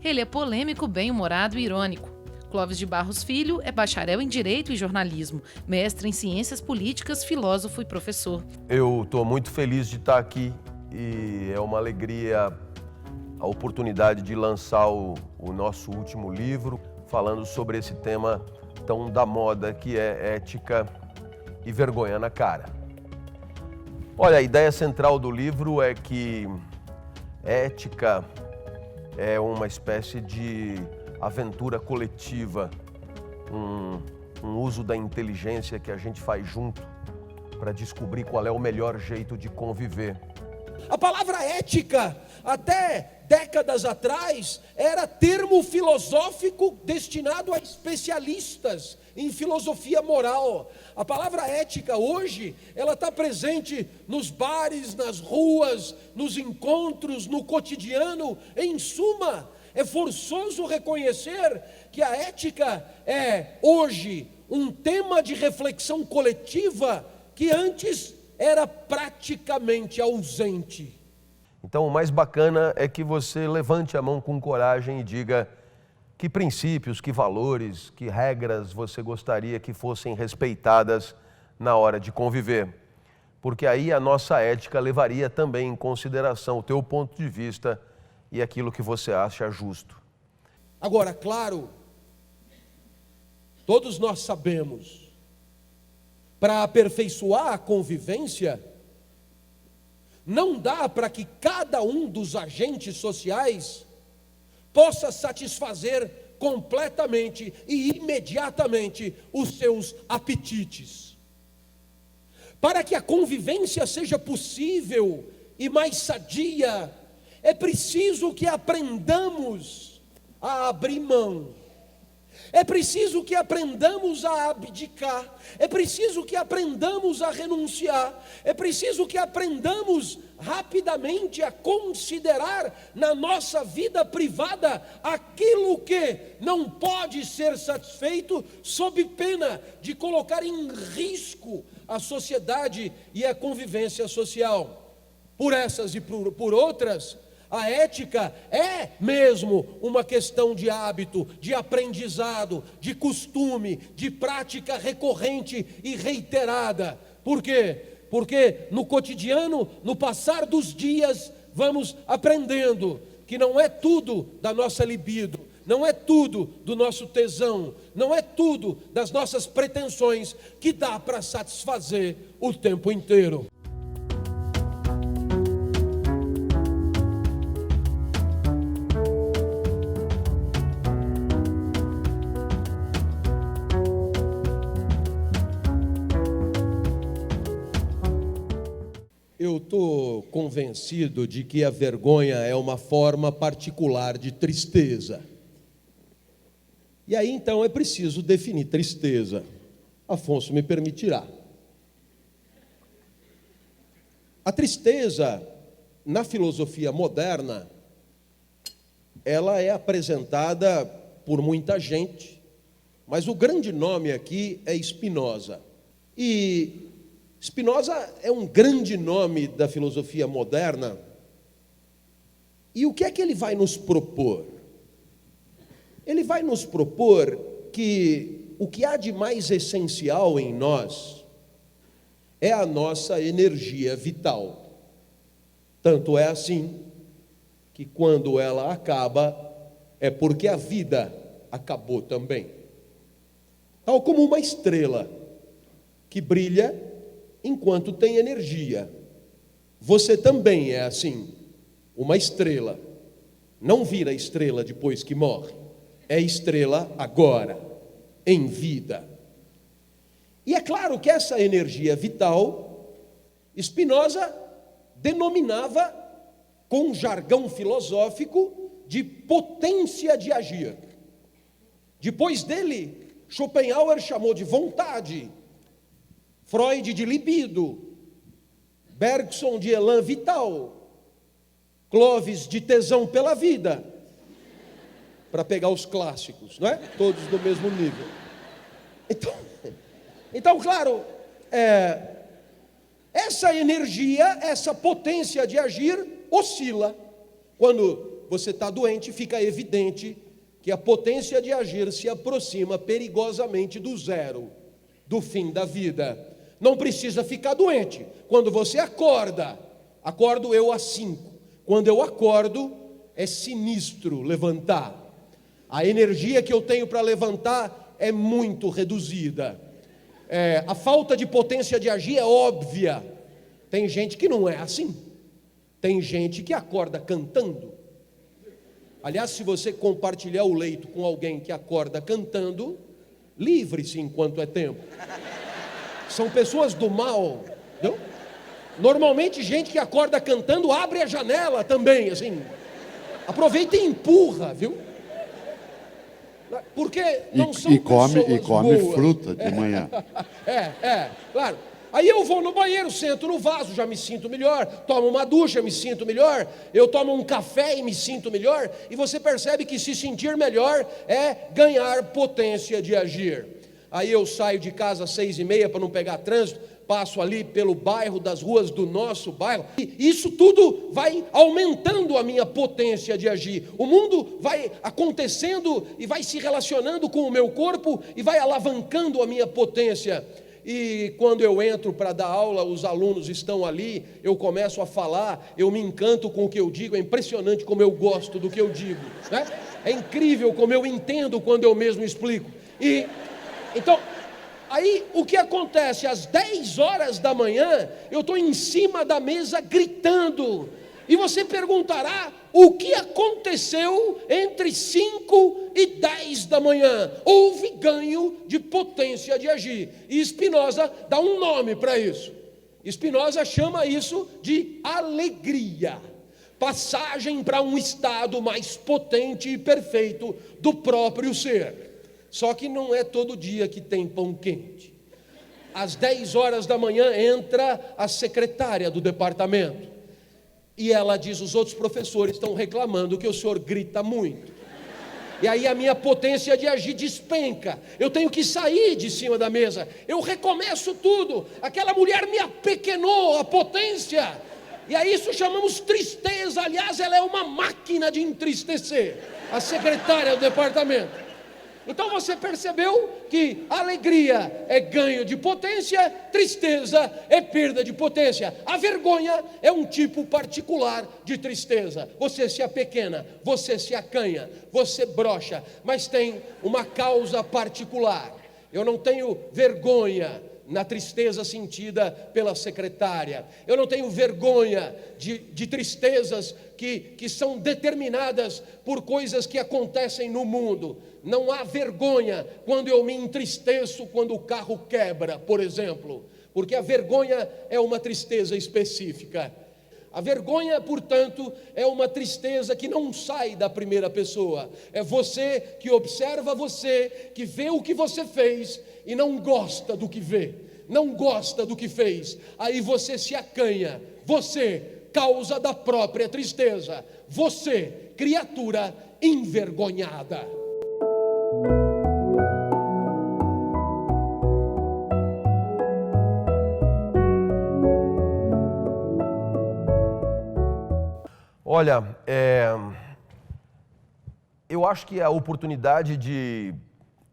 Ele é polêmico, bem-humorado e irônico. Clóvis de Barros Filho é bacharel em Direito e Jornalismo, mestre em Ciências Políticas, filósofo e professor. Eu estou muito feliz de estar aqui e é uma alegria a oportunidade de lançar o nosso último livro, falando sobre esse tema tão da moda que é ética e vergonha na cara. Olha, a ideia central do livro é que ética é uma espécie de aventura coletiva, um uso da inteligência que a gente faz junto para descobrir qual é o melhor jeito de conviver. A palavra ética, até décadas atrás, era termo filosófico destinado a especialistas em filosofia moral. A palavra ética hoje, ela está presente nos bares, nas ruas, nos encontros, no cotidiano. Em suma, é forçoso reconhecer que a ética é hoje um tema de reflexão coletiva que antes era praticamente ausente. Então, o mais bacana é que você levante a mão com coragem e diga que princípios, que valores, que regras você gostaria que fossem respeitadas na hora de conviver. Porque aí a nossa ética levaria também em consideração o teu ponto de vista e aquilo que você acha justo. Agora, claro, todos nós sabemos, para aperfeiçoar a convivência, não dá para que cada um dos agentes sociais possa satisfazer completamente e imediatamente os seus apetites. Para que a convivência seja possível e mais sadia, é preciso que aprendamos a abrir mão. É preciso que aprendamos a abdicar, é preciso que aprendamos a renunciar, é preciso que aprendamos rapidamente a considerar na nossa vida privada aquilo que não pode ser satisfeito, sob pena de colocar em risco a sociedade e a convivência social. Por essas e por outras, a ética é mesmo uma questão de hábito, de aprendizado, de costume, de prática recorrente e reiterada. Por quê? Porque no cotidiano, no passar dos dias, vamos aprendendo que não é tudo da nossa libido, não é tudo do nosso tesão, não é tudo das nossas pretensões que dá para satisfazer o tempo inteiro. Eu estou convencido de que a vergonha é uma forma particular de tristeza. E aí então é preciso definir tristeza. Afonso me permitirá. A tristeza, na filosofia moderna, ela é apresentada por muita gente, mas o grande nome aqui é Spinoza. E Spinoza é um grande nome da filosofia moderna. E o que é que ele vai nos propor? Ele vai nos propor que o que há de mais essencial em nós é a nossa energia vital. Tanto é assim que quando ela acaba, é porque a vida acabou também. Tal como uma estrela que brilha enquanto tem energia. Você também é assim, uma estrela. Não vira estrela depois que morre. É estrela agora, em vida. E é claro que essa energia vital, Spinoza denominava, com um jargão filosófico, de potência de agir. Depois dele, Schopenhauer chamou de vontade, Freud de libido, Bergson de elan vital, Clovis de tesão pela vida, para pegar os clássicos, não é? Todos do mesmo nível. Então claro, essa energia, essa potência de agir oscila. Quando você está doente, fica evidente que a potência de agir se aproxima perigosamente do zero, do fim da vida. Não precisa ficar doente. Quando você acordo eu às 5. Quando eu acordo, é sinistro levantar. A energia que eu tenho para levantar é muito reduzida. A falta de potência de agir é óbvia. Tem gente que não é assim. Tem gente que acorda cantando. Aliás, se você compartilhar o leito com alguém que acorda cantando, livre-se enquanto é tempo. São pessoas do mal, entendeu? Normalmente gente que acorda cantando abre a janela também, assim. Aproveita e empurra, viu? Porque não são pessoas boas. Fruta de manhã. Claro. Aí eu vou no banheiro, sento no vaso, já me sinto melhor. Tomo uma ducha, me sinto melhor. Eu tomo um café e me sinto melhor. E você percebe que se sentir melhor é ganhar potência de agir. Aí eu saio de casa às 6h30 para não pegar trânsito, passo ali pelo bairro, das ruas do nosso bairro, e isso tudo vai aumentando a minha potência de agir. O mundo vai acontecendo e vai se relacionando com o meu corpo e vai alavancando a minha potência. E quando eu entro para dar aula, os alunos estão ali, eu começo a falar, eu me encanto com o que eu digo, é impressionante como eu gosto do que eu digo, né? É incrível como eu entendo quando eu mesmo explico. Então, aí o que acontece? Às 10 horas da manhã, eu estou em cima da mesa gritando. E você perguntará, o que aconteceu entre 5 e 10 da manhã? Houve ganho de potência de agir. E Spinoza dá um nome para isso. Spinoza chama isso de alegria. Passagem para um estado mais potente e perfeito do próprio ser. Só que não é todo dia que tem pão quente. Às 10 horas da manhã entra a secretária do departamento. E ela diz, os outros professores estão reclamando que o senhor grita muito. E aí a minha potência de agir despenca. Eu tenho que sair de cima da mesa. Eu recomeço tudo. Aquela mulher me apequenou a potência. E a isso chamamos tristeza. Aliás, ela é uma máquina de entristecer. A secretária do departamento. Então você percebeu que alegria é ganho de potência, tristeza é perda de potência. A vergonha é um tipo particular de tristeza. Você se apequena, você se acanha, você brocha, mas tem uma causa particular. Eu não tenho vergonha na tristeza sentida pela secretária. Eu não tenho vergonha de tristezas que são determinadas por coisas que acontecem no mundo. Não há vergonha quando eu me entristeço quando o carro quebra, por exemplo, porque a vergonha é uma tristeza específica. A vergonha, portanto, é uma tristeza que não sai da primeira pessoa. É você que observa você, que vê o que você fez e não gosta do que vê, não gosta do que fez. Aí você se acanha, você, causa da própria tristeza, você, criatura envergonhada. Olha, eu acho que a oportunidade de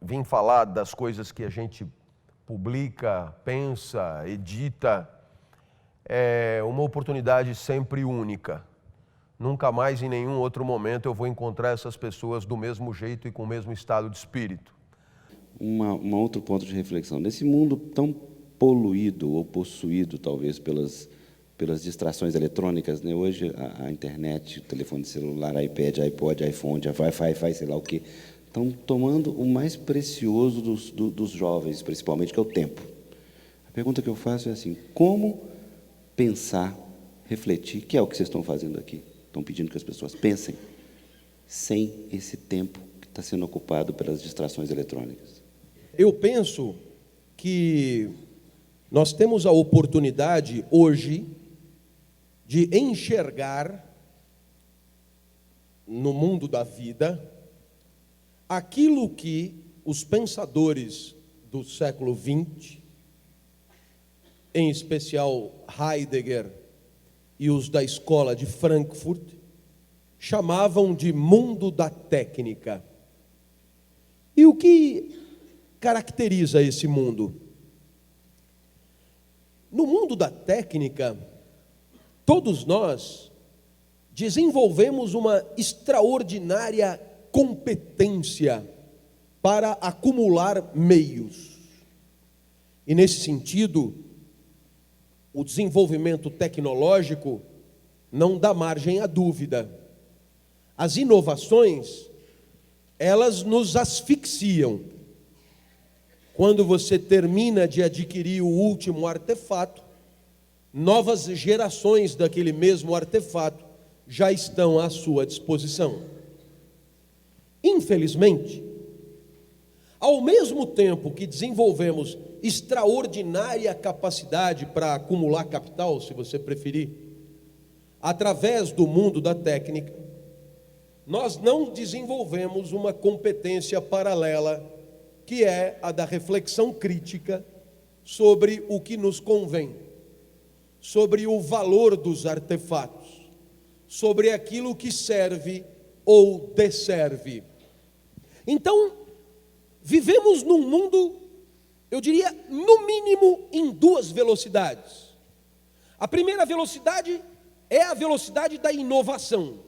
vir falar das coisas que a gente publica, pensa, edita, é uma oportunidade sempre única. Nunca mais em nenhum outro momento eu vou encontrar essas pessoas do mesmo jeito e com o mesmo estado de espírito. Um outro ponto de reflexão. Nesse mundo tão poluído ou possuído, talvez, pelas distrações eletrônicas, né? Hoje a internet, o telefone celular, iPad, iPod, iPhone, Wi-Fi, sei lá o quê, estão tomando o mais precioso dos jovens, principalmente, que é o tempo. A pergunta que eu faço é assim, como pensar, refletir, que é o que vocês estão fazendo aqui, estão pedindo que as pessoas pensem, sem esse tempo que está sendo ocupado pelas distrações eletrônicas? Eu penso que nós temos a oportunidade hoje de enxergar no mundo da vida aquilo que os pensadores do século XX, em especial Heidegger e os da escola de Frankfurt, chamavam de mundo da técnica. E o que caracteriza esse mundo? No mundo da técnica, todos nós desenvolvemos uma extraordinária competência para acumular meios. E nesse sentido, o desenvolvimento tecnológico não dá margem à dúvida. As inovações, elas nos asfixiam. Quando você termina de adquirir o último artefato, novas gerações daquele mesmo artefato já estão à sua disposição. Infelizmente, ao mesmo tempo que desenvolvemos extraordinária capacidade para acumular capital, se você preferir, através do mundo da técnica, nós não desenvolvemos uma competência paralela, que é a da reflexão crítica sobre o que nos convém, sobre o valor dos artefatos, sobre aquilo que serve ou desserve. Então, vivemos num mundo, eu diria, no mínimo em duas velocidades. A primeira velocidade é a velocidade da inovação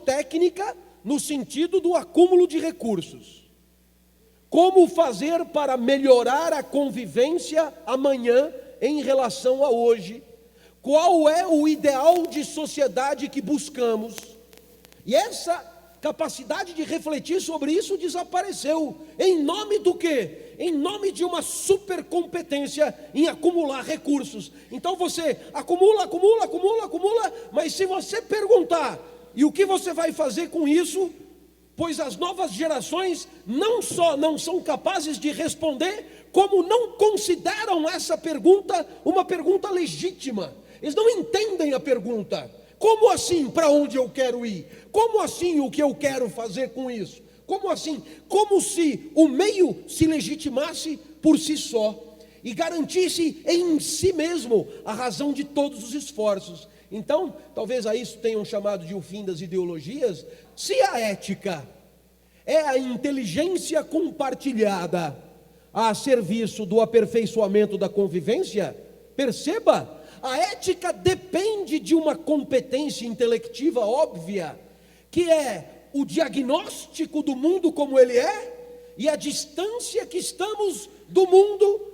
técnica, no sentido do acúmulo de recursos. Como fazer para melhorar a convivência amanhã em relação a hoje? Qual é o ideal de sociedade que buscamos? E essa capacidade de refletir sobre isso desapareceu. Em nome do quê? Em nome de uma supercompetência em acumular recursos. Então você acumula, mas se você perguntar, e o que você vai fazer com isso? Pois as novas gerações não só não são capazes de responder, como não consideram essa pergunta uma pergunta legítima. Eles não entendem a pergunta. Como assim, para onde eu quero ir? Como assim, o que eu quero fazer com isso? Como assim? Como se o meio se legitimasse por si só e garantisse em si mesmo a razão de todos os esforços. Então, talvez a isso tenham chamado de o fim das ideologias. Se a ética é a inteligência compartilhada a serviço do aperfeiçoamento da convivência, perceba, a ética depende de uma competência intelectiva óbvia, que é o diagnóstico do mundo como ele é e a distância que estamos do mundo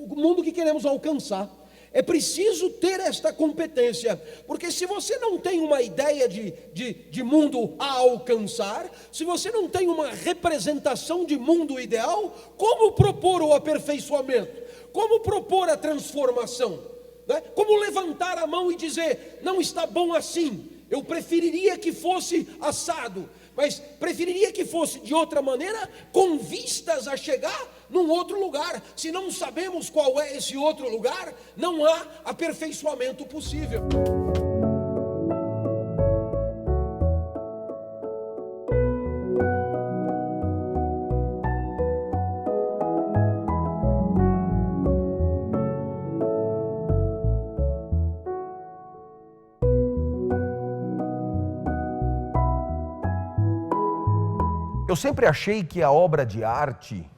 o mundo que queremos alcançar. É preciso ter esta competência, porque se você não tem uma ideia de mundo a alcançar, se você não tem uma representação de mundo ideal, como propor o aperfeiçoamento? Como propor a transformação? Né? Como levantar a mão e dizer, não está bom assim, eu preferiria que fosse assado, mas preferiria que fosse de outra maneira, com vistas a chegar num outro lugar. Se não sabemos qual é esse outro lugar, não há aperfeiçoamento possível. Eu sempre achei que a obra de arte,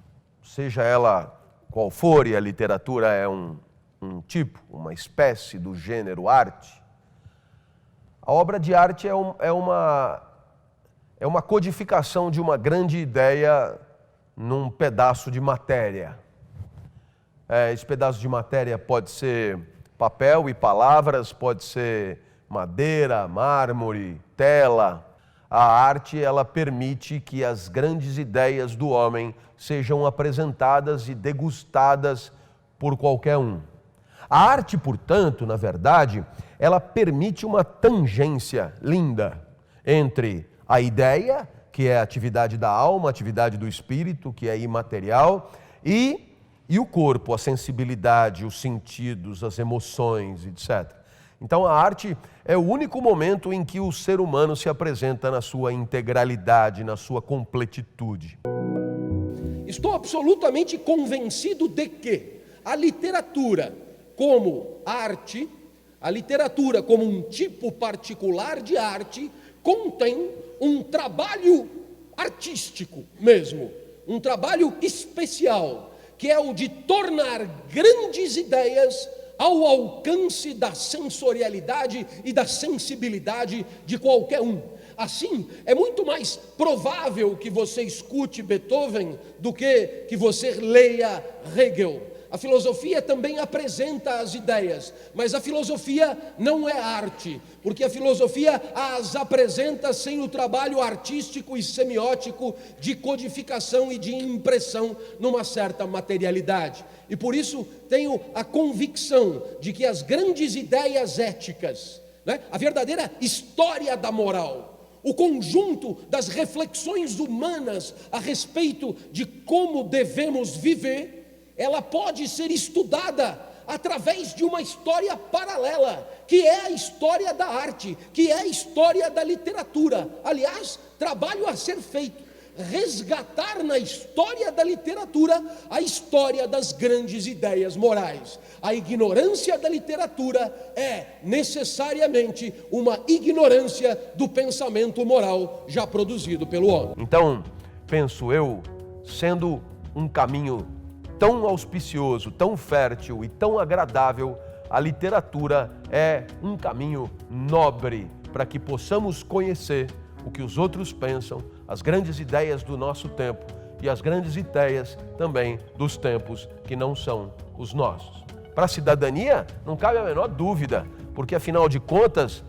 seja ela qual for, e a literatura é um tipo, uma espécie do gênero arte, a obra de arte é uma codificação de uma grande ideia num pedaço de matéria. Esse pedaço de matéria pode ser papel e palavras, pode ser madeira, mármore, tela. A arte, ela permite que as grandes ideias do homem sejam apresentadas e degustadas por qualquer um. A arte, portanto, na verdade, ela permite uma tangência linda entre a ideia, que é a atividade da alma, a atividade do espírito, que é imaterial, e o corpo, a sensibilidade, os sentidos, as emoções, etc. Então a arte é o único momento em que o ser humano se apresenta na sua integralidade, na sua completitude. Estou absolutamente convencido de que a literatura como arte, A literatura, como um tipo particular de arte, contém um trabalho artístico mesmo, um trabalho especial, que é o de tornar grandes ideias ao alcance da sensorialidade e da sensibilidade de qualquer um. Assim, é muito mais provável que você escute Beethoven do que você leia Hegel. A filosofia também apresenta as ideias, mas a filosofia não é arte, porque a filosofia as apresenta sem o trabalho artístico e semiótico de codificação e de impressão numa certa materialidade. E por isso tenho a convicção de que as grandes ideias éticas, a verdadeira história da moral, o conjunto das reflexões humanas a respeito de como devemos viver, ela pode ser estudada através de uma história paralela, que é a história da arte, que é a história da literatura. Aliás, trabalho a ser feito, resgatar na história da literatura a história das grandes ideias morais. A ignorância da literatura é necessariamente uma ignorância do pensamento moral já produzido pelo homem. Então, penso eu, sendo um caminho tão auspicioso, tão fértil e tão agradável, a literatura é um caminho nobre para que possamos conhecer o que os outros pensam, as grandes ideias do nosso tempo e as grandes ideias também dos tempos que não são os nossos. Para a cidadania, não cabe a menor dúvida, porque afinal de contas,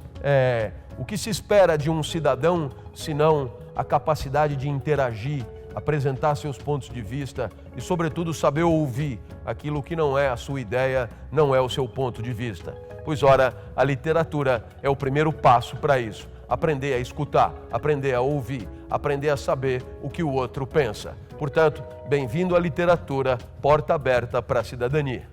o que se espera de um cidadão, senão a capacidade de interagir, apresentar seus pontos de vista e, sobretudo, saber ouvir aquilo que não é a sua ideia, não é o seu ponto de vista. Pois, ora, a literatura é o primeiro passo para isso. Aprender a escutar, aprender a ouvir, aprender a saber o que o outro pensa. Portanto, bem-vindo à literatura, porta aberta para a cidadania.